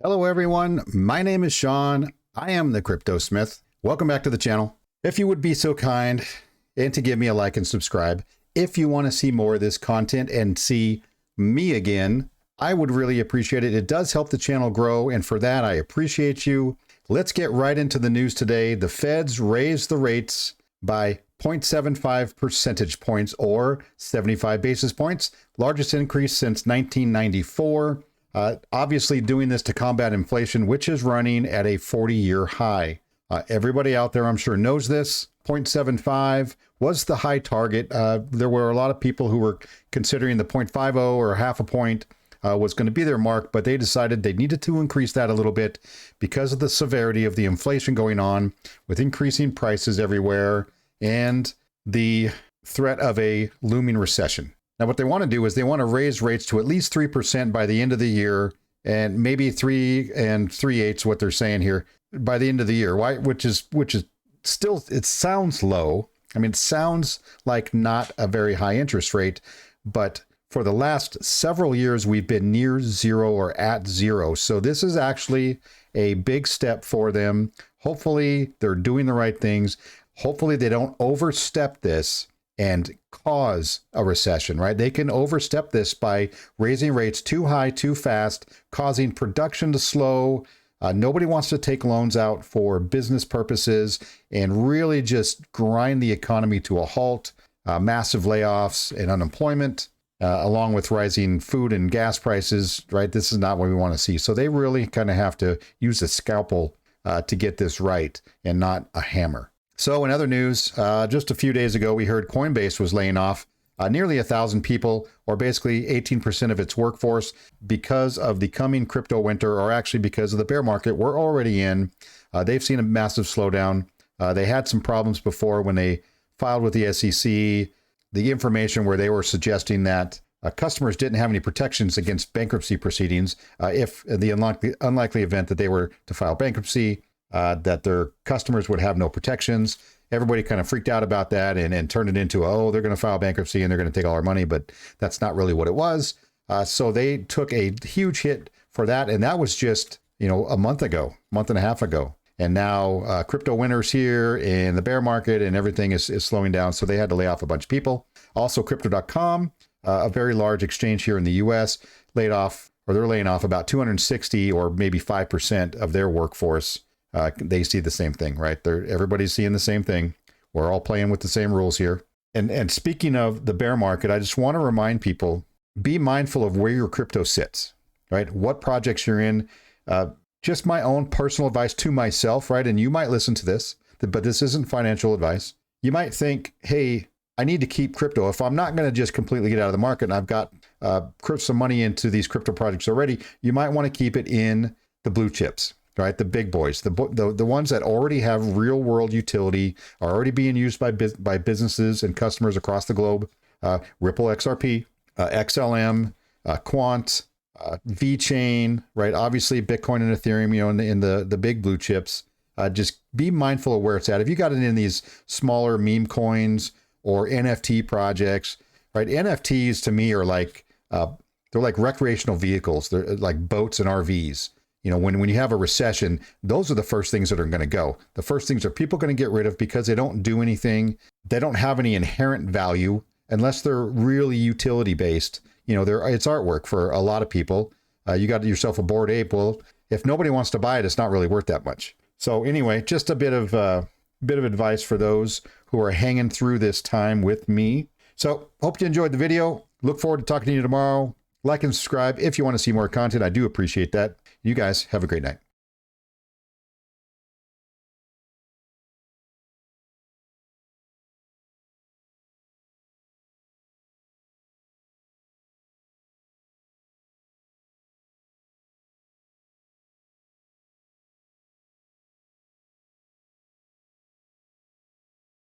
Hello everyone, my name is Sean. I am the Crypto Smith. Welcome back to the channel. If you would be so kind and to give me a like and subscribe, if you want to see more of this content and see me again, I would really appreciate it. It does help the channel grow, and for that I appreciate you. Let's get right into the news today. The Feds raised the rates by 0.75 percentage points or 75 basis points, largest increase since 1994. Obviously doing this to combat inflation, which is running at a 40-year high. Everybody out there, I'm sure, knows this. 0.75 was the high target. There were a lot of people who were considering the 0.50 or half a point was going to be their mark, but they decided they needed to increase that a little bit because of the severity of the inflation going on with increasing prices everywhere and the threat of a looming recession. Now, what they want to do is they want to raise rates to at least 3% by the end of the year, and maybe 3 3/8 what they're saying here by the end of the year. Why? Which is still, it sounds low. I mean, it sounds like not a very high interest rate, but for the last several years, we've been near zero or at zero. So this is actually a big step for them. Hopefully they're doing the right things. Hopefully they don't overstep this and cause a recession, right? They can overstep this by raising rates too high, too fast, causing production to slow. Nobody wants to take loans out for business purposes and really just grind the economy to a halt. Massive layoffs and unemployment, along with rising food and gas prices, right? This is not what we want to see. So they really kind of have to use a scalpel to get this right and not a hammer. So in other news, just a few days ago, we heard Coinbase was laying off nearly 1,000 people, or basically 18% of its workforce, because of the coming crypto winter, or actually because of the bear market we're already in. They've seen a massive slowdown. They had some problems before when they filed with the SEC, the information where they were suggesting that customers didn't have any protections against bankruptcy proceedings if the unlikely event that they were to file bankruptcy, that their customers would have no protections. Everybody kind of freaked out about that and turned it into, oh, they're going to file bankruptcy and they're going to take all our money, but that's not really what it was. So they took a huge hit for that. And that was just, a month and a half ago. And now crypto winter's here and the bear market and everything is slowing down. So they had to lay off a bunch of people. Also, Crypto.com, a very large exchange here in the US, they're laying off about 260 or maybe 5% of their workforce. They see the same thing, right? Everybody's seeing the same thing. We're all playing with the same rules here. And speaking of the bear market, I just want to remind people, be mindful of where your crypto sits, right? What projects you're in. Just my own personal advice to myself, right? And you might listen to this, but this isn't financial advice. You might think, hey, I need to keep crypto. If I'm not going to just completely get out of the market and I've got some money into these crypto projects already, you might want to keep it in the blue chips. Right, the big boys, the ones that already have real world utility, are already being used by businesses and customers across the globe. Ripple XRP, XLM, Quant, VeChain, right? Obviously Bitcoin and Ethereum, in the big blue chips. Just be mindful of where it's at. If you got it in these smaller meme coins or NFT projects, right? NFTs to me are like they're like recreational vehicles. They're like boats and RVs. When you have a recession, those are the first things that are going to go. The first things are people going to get rid of because they don't do anything. They don't have any inherent value unless they're really utility based. It's artwork for a lot of people. You got yourself a Bored Ape. Well, if nobody wants to buy it, it's not really worth that much. So anyway, just a bit of advice for those who are hanging through this time with me. So hope you enjoyed the video. Look forward to talking to you tomorrow. Like and subscribe if you want to see more content. I do appreciate that. You guys have a great night.